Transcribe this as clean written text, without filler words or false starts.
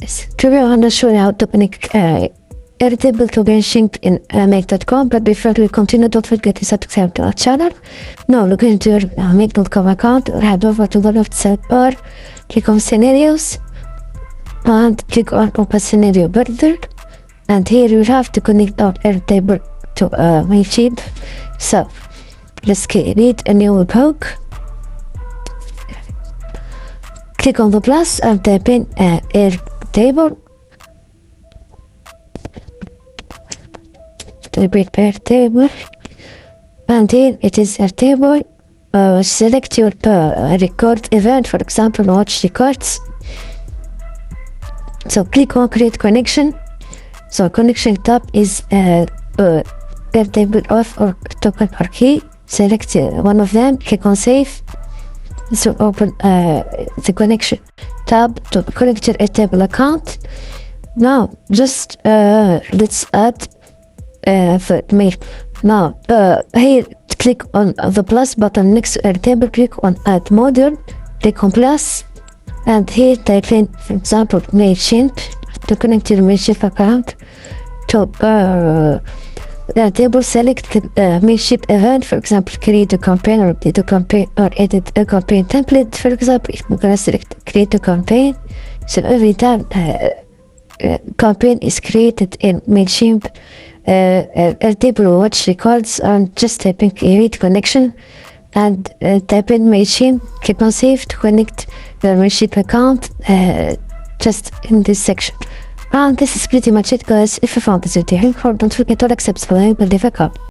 Today I'm going to show you how to connect Airtable to Mailchimp in Make.com, but before we continue, don't forget to subscribe to our channel. Now look into your Make.com account or head over to the left side bar, click on Scenarios, and click on Open Scenario Builder. And here you have to connect our Airtable to Mailchimp. So let's create a new book. Click on the plus and type in Airtable. Type in Airtable, and here it is Airtable. Select your record event, for example, watch records. So click on create connection. So connection tab is Airtable off or token or key. Select one of them, click on save. So open the connection tab to connect your Airtable account. Now just let's add the mail. Now here click on the plus button next to Airtable, click on add module, click on plus, and here type in, for example, Mailchimp to connect your Mailchimp account to Airtable. Select the Mailchimp event, for example, create a campaign or update a campaign or edit a campaign template. For example, I'm gonna select create a campaign. So every time campaign is created in Mailchimp, Airtable will watch records, and just type in create connection and type in Mailchimp, click on save to connect your Mailchimp account just in this section. And this is pretty much it, guys. If you found this video helpful, don't forget to like, subscribe, and leave a comment.